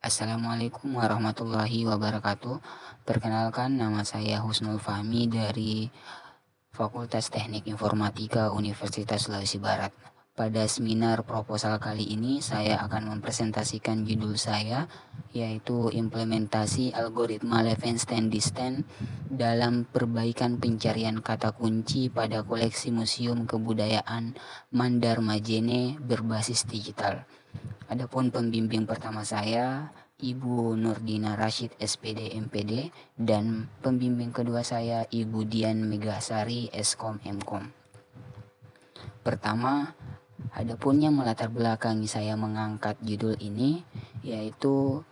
Assalamualaikum warahmatullahi wabarakatuh. Perkenalkan, nama saya Husnul Fahmi dari Fakultas Teknik Informatika Universitas Sulawesi Barat. Pada seminar proposal kali ini saya akan mempresentasikan judul saya, yaitu implementasi algoritma Levenshtein-Distance dalam perbaikan pencarian kata kunci pada koleksi Museum Kebudayaan Mandar Majene berbasis digital. Adapun pembimbing pertama saya, Ibu Nurdina Rashid SPD MPD, dan pembimbing kedua saya, Ibu Dian Megasari Eskom Mkom. Pertama, adapun yang melatar belakangi saya mengangkat judul ini, yaitu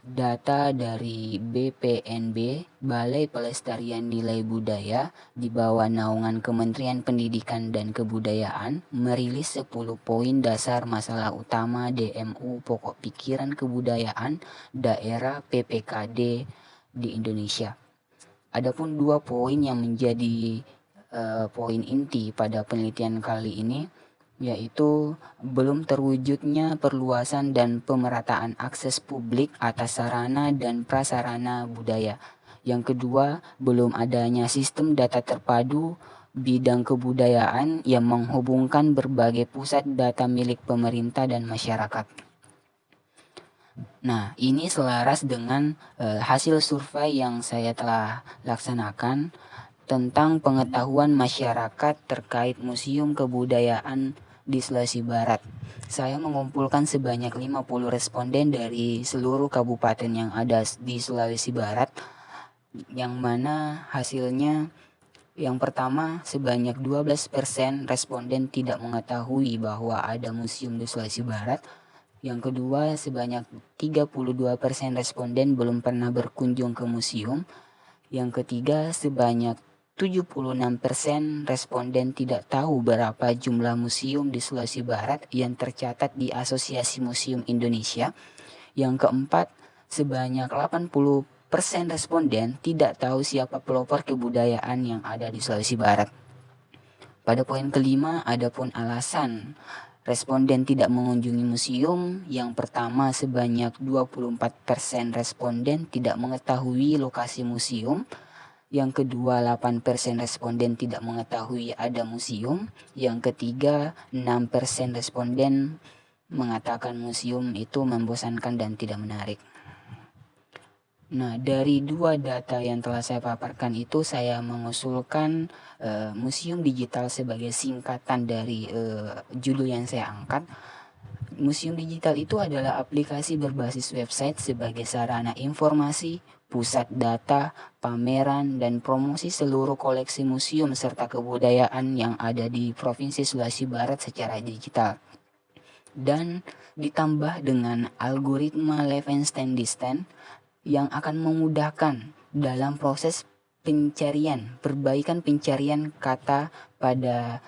data dari BPNB, Balai Pelestarian Nilai Budaya, di bawah naungan Kementerian Pendidikan dan Kebudayaan, merilis 10 poin dasar masalah utama DMU Pokok Pikiran Kebudayaan Daerah PPKD di Indonesia. Adapun 2 poin yang menjadi poin inti pada penelitian kali ini, yaitu belum terwujudnya perluasan dan pemerataan akses publik atas sarana dan prasarana budaya. Yang kedua, belum adanya sistem data terpadu bidang kebudayaan yang menghubungkan berbagai pusat data milik pemerintah dan masyarakat. Nah, ini selaras dengan hasil survei yang saya telah laksanakan tentang pengetahuan masyarakat terkait Museum Kebudayaan di Sulawesi Barat. Saya mengumpulkan sebanyak 50 responden dari seluruh kabupaten yang ada di Sulawesi Barat, yang mana hasilnya yang pertama, sebanyak 12% responden tidak mengetahui bahwa ada museum di Sulawesi Barat. Yang kedua, sebanyak 32% responden belum pernah berkunjung ke museum. Yang ketiga, sebanyak 76% responden tidak tahu berapa jumlah museum di Sulawesi Barat yang tercatat di Asosiasi Museum Indonesia. Yang keempat, sebanyak 80% responden tidak tahu siapa pelopor kebudayaan yang ada di Sulawesi Barat. Pada poin kelima, adapun alasan responden tidak mengunjungi museum. Yang pertama, sebanyak 24% responden tidak mengetahui lokasi museum. Yang kedua, 8% responden tidak mengetahui ada museum. Yang ketiga, 6% responden mengatakan museum itu membosankan dan tidak menarik. Nah, dari 2 data yang telah saya paparkan itu, saya mengusulkan museum digital sebagai singkatan dari judul yang saya angkat. Museum digital itu adalah aplikasi berbasis website sebagai sarana informasi, pusat data, pameran, dan promosi seluruh koleksi museum serta kebudayaan yang ada di Provinsi Sulawesi Barat secara digital. Dan ditambah dengan algoritma Levenshtein-Distance yang akan memudahkan dalam proses perbaikan pencarian kata pada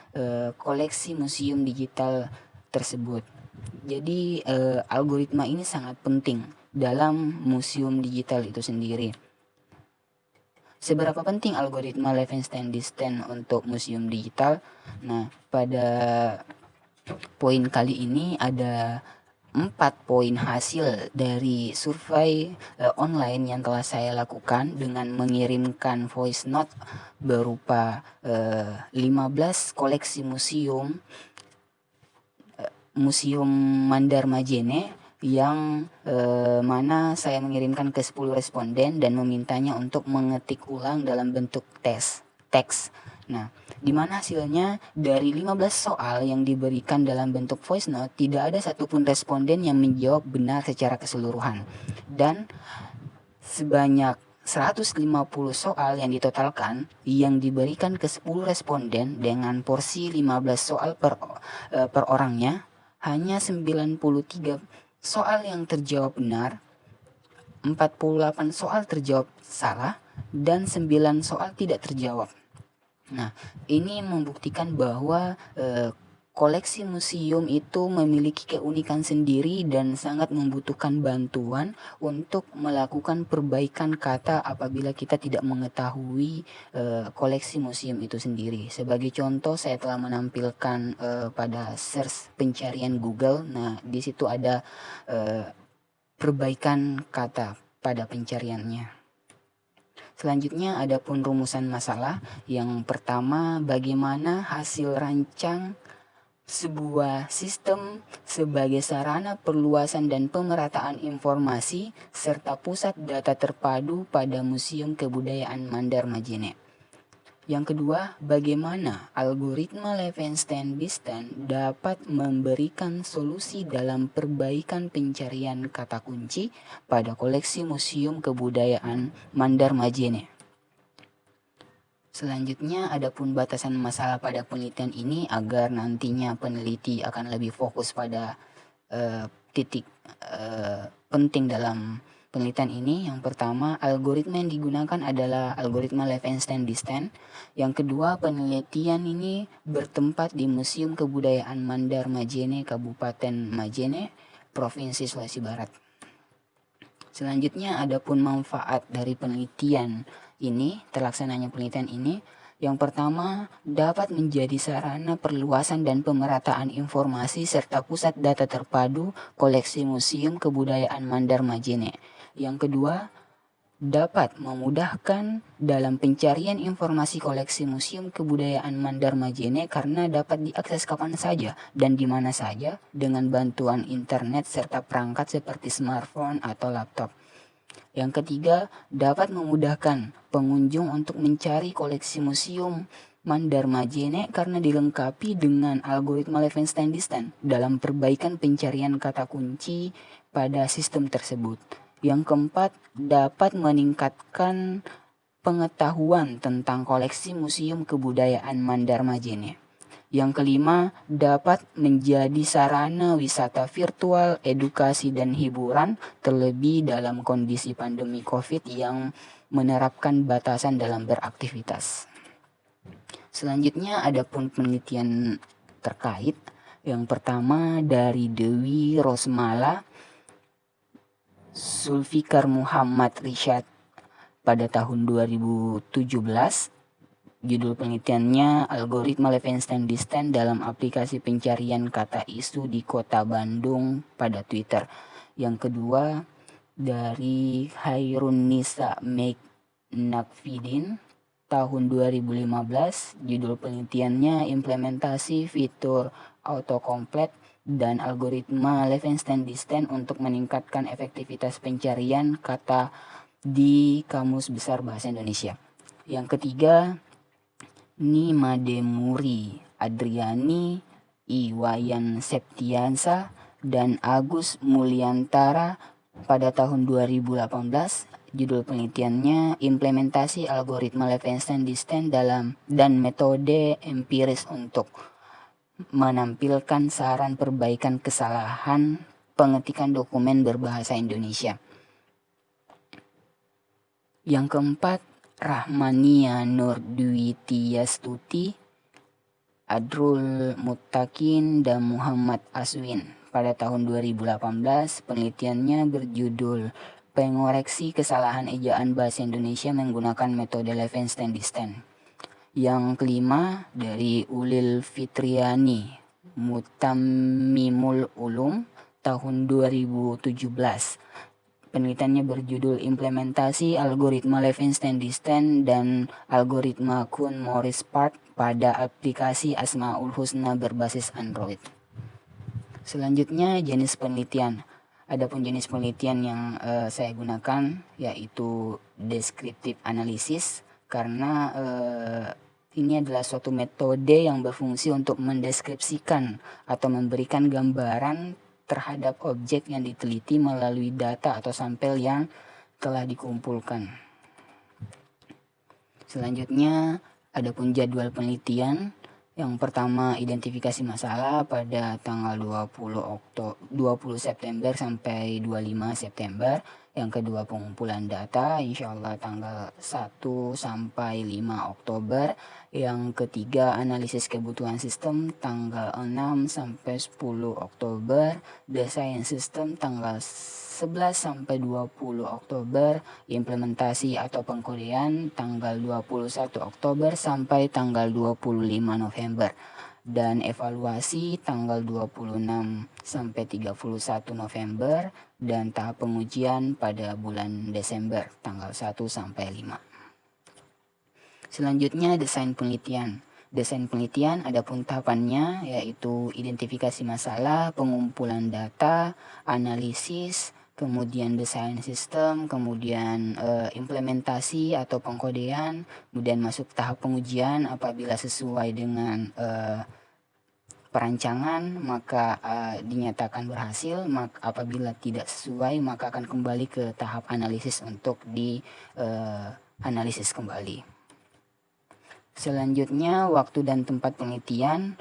koleksi museum digital tersebut. Jadi algoritma ini sangat penting dalam museum digital itu sendiri. Seberapa penting algoritma Levenshtein-Distance untuk museum digital? Nah, pada poin kali ini ada 4 poin hasil dari survei online yang telah saya lakukan dengan mengirimkan voice note berupa 15 koleksi museum Mandar Majene yang mana saya mengirimkan ke 10 responden dan memintanya untuk mengetik ulang dalam bentuk teks. Nah, di mana hasilnya dari 15 soal yang diberikan dalam bentuk voice note, tidak ada satupun responden yang menjawab benar secara keseluruhan. Dan sebanyak 150 soal yang ditotalkan yang diberikan ke 10 responden dengan porsi 15 soal per orangnya, hanya 93 soal yang terjawab benar, 48 soal terjawab salah, dan 9 soal tidak terjawab. Nah, ini membuktikan bahwa koleksi museum itu memiliki keunikan sendiri dan sangat membutuhkan bantuan untuk melakukan perbaikan kata apabila kita tidak mengetahui koleksi museum itu sendiri. Sebagai contoh, saya telah menampilkan pada search pencarian Google. Nah, di situ ada perbaikan kata pada pencariannya. Selanjutnya ada pun rumusan masalah. Yang pertama, bagaimana hasil rancang sebuah sistem sebagai sarana perluasan dan pemerataan informasi serta pusat data terpadu pada Museum Kebudayaan Mandar Majene. Yang kedua, bagaimana algoritma Levenshtein-Distance dapat memberikan solusi dalam perbaikan pencarian kata kunci pada koleksi Museum Kebudayaan Mandar Majene. Selanjutnya, ada pun batasan masalah pada penelitian ini agar nantinya peneliti akan lebih fokus pada titik penting dalam penelitian ini. Yang pertama, algoritma yang digunakan adalah algoritma Levenshtein-Distance. Yang kedua, penelitian ini bertempat di Museum Kebudayaan Mandar Majene, Kabupaten Majene, Provinsi Sulawesi Barat. Selanjutnya, ada pun manfaat dari penelitian ini, terlaksananya penelitian ini. Yang pertama, dapat menjadi sarana perluasan dan pemerataan informasi serta pusat data terpadu koleksi Museum Kebudayaan Mandar Majene. Yang kedua, dapat memudahkan dalam pencarian informasi koleksi Museum Kebudayaan Mandar Majene karena dapat diakses kapan saja dan di mana saja dengan bantuan internet serta perangkat seperti smartphone atau laptop. Yang ketiga, dapat memudahkan pengunjung untuk mencari koleksi Museum Mandar Majene karena dilengkapi dengan algoritma Levenshtein-Distance dalam perbaikan pencarian kata kunci pada sistem tersebut. Yang keempat, dapat meningkatkan pengetahuan tentang koleksi Museum Kebudayaan Mandar Majene. Yang kelima, dapat menjadi sarana wisata virtual, edukasi, dan hiburan, terlebih dalam kondisi pandemi COVID yang menerapkan batasan dalam beraktivitas. Selanjutnya, ada pun penelitian terkait. Yang pertama dari Dewi Rosmala Zulfikar Muhammad Rishad pada tahun 2017. Judul penelitiannya algoritma Levenshtein-Distance dalam aplikasi pencarian kata isu di Kota Bandung pada Twitter. Yang kedua dari Hairun Nisa Nakfidin tahun 2015. Judul penelitiannya implementasi fitur autocomplete dan algoritma Levenshtein-Distance untuk meningkatkan efektivitas pencarian kata di Kamus Besar Bahasa Indonesia. Yang ketiga, Nimademuri Adriani, Iwayan Septiansa, dan Agus Mulyantara pada tahun 2018. Judul penelitiannya implementasi algoritma Levenshtein-Distance dan metode empiris untuk menampilkan saran perbaikan kesalahan pengetikan dokumen berbahasa Indonesia. Yang keempat, Rahmania Nurdwitiastuti, Adrul Muttaqin, dan Muhammad Aswin pada tahun 2018. Penelitiannya berjudul Pengoreksi Kesalahan Ejaan Bahasa Indonesia menggunakan metode Levenshtein-Distance. Yang kelima dari Ulil Fitriani Mutammimul Ulum tahun 2017. Penelitiannya berjudul Implementasi Algoritma Levenshtein-Distance dan Algoritma Kuhn-Morris-Part pada aplikasi Asmaul Husna berbasis Android. Selanjutnya jenis penelitian. Adapun jenis penelitian yang saya gunakan yaitu descriptive analysis karena ini adalah suatu metode yang berfungsi untuk mendeskripsikan atau memberikan gambaran terhadap objek yang diteliti melalui data atau sampel yang telah dikumpulkan. Selanjutnya, adapun jadwal penelitian. Yang pertama, identifikasi masalah pada tanggal 20 September sampai 25 September. Yang kedua, pengumpulan data, insya Allah tanggal 1 sampai 5 Oktober. Yang ketiga, analisis kebutuhan sistem tanggal 6 sampai 10 Oktober. Desain sistem tanggal 11 sampai 20 Oktober. Implementasi atau pengkodean tanggal 21 Oktober sampai tanggal 25 November. dan evaluasi tanggal 26 sampai 31 November dan tahap pengujian pada bulan Desember tanggal 1 sampai 5. Selanjutnya desain penelitian. Desain penelitian adapun tahapannya yaitu identifikasi masalah, pengumpulan data, analisis, kemudian desain sistem, kemudian implementasi atau pengkodean, kemudian masuk tahap pengujian. Apabila sesuai dengan perancangan maka dinyatakan berhasil, apabila tidak sesuai maka akan kembali ke tahap analisis untuk analisis kembali. Selanjutnya waktu dan tempat penelitian.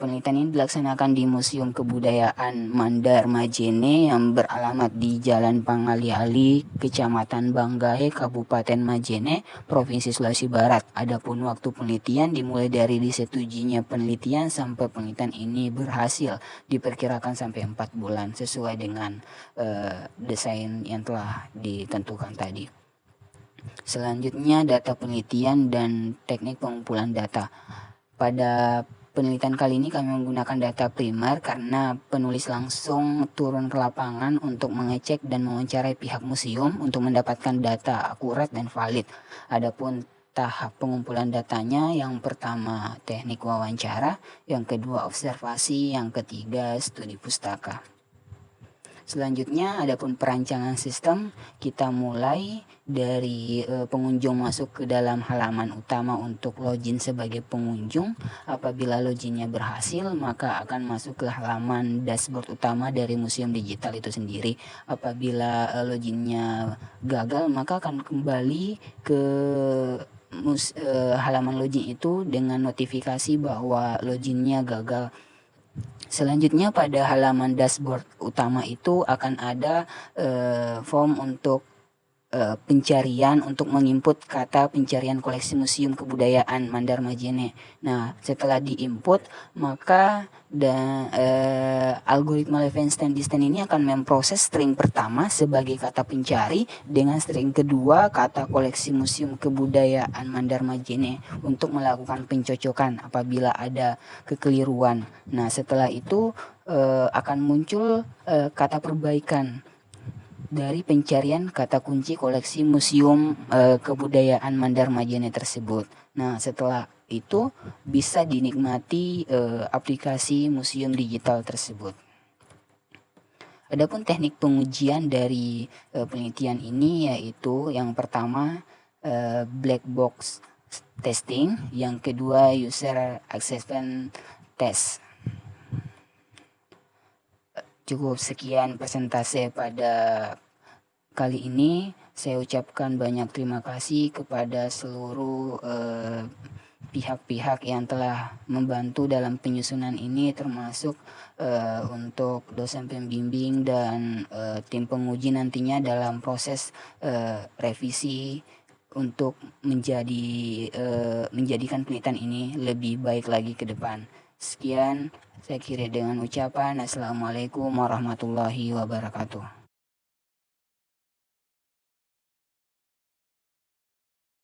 Penelitian ini dilaksanakan di Museum Kebudayaan Mandar Majene yang beralamat di Jalan Pangali-Ali, Kecamatan Banggai, Kabupaten Majene, Provinsi Sulawesi Barat. Adapun waktu penelitian dimulai dari disetujuinya penelitian sampai penelitian ini berhasil, diperkirakan sampai 4 bulan sesuai dengan desain yang telah ditentukan tadi. Selanjutnya data penelitian dan teknik pengumpulan data. Pada penelitian kali ini kami menggunakan data primer karena penulis langsung turun ke lapangan untuk mengecek dan mewawancarai pihak museum untuk mendapatkan data akurat dan valid. Adapun tahap pengumpulan datanya, yang pertama teknik wawancara, yang kedua observasi, yang ketiga studi pustaka. Selanjutnya adapun perancangan sistem, kita mulai dari pengunjung masuk ke dalam halaman utama untuk login sebagai pengunjung. Apabila loginnya berhasil maka akan masuk ke halaman dashboard utama dari museum digital itu sendiri. Apabila loginnya gagal maka akan kembali ke halaman login itu dengan notifikasi bahwa loginnya gagal. Selanjutnya pada halaman dashboard utama itu akan ada form untuk pencarian untuk menginput kata pencarian koleksi Museum Kebudayaan Mandar Majene. Nah, setelah diinput maka algoritma Levenshtein-Distance ini akan memproses string pertama sebagai kata pencari dengan string kedua kata koleksi Museum Kebudayaan Mandar Majene untuk melakukan pencocokan apabila ada kekeliruan. Nah, setelah itu akan muncul kata perbaikan dari pencarian kata kunci koleksi Museum Kebudayaan Mandar Majene tersebut. Nah, setelah itu bisa dinikmati aplikasi museum digital tersebut. Adapun teknik pengujian dari penelitian ini yaitu yang pertama black box testing, yang kedua user acceptance test. Cukup sekian persentase pada kali ini. Saya ucapkan banyak terima kasih kepada seluruh pihak-pihak yang telah membantu dalam penyusunan ini, termasuk untuk dosen pembimbing dan tim penguji nantinya dalam proses revisi untuk menjadikan penelitian ini lebih baik lagi ke depan. Sekian saya kira dengan ucapan Assalamualaikum warahmatullahi wabarakatuh.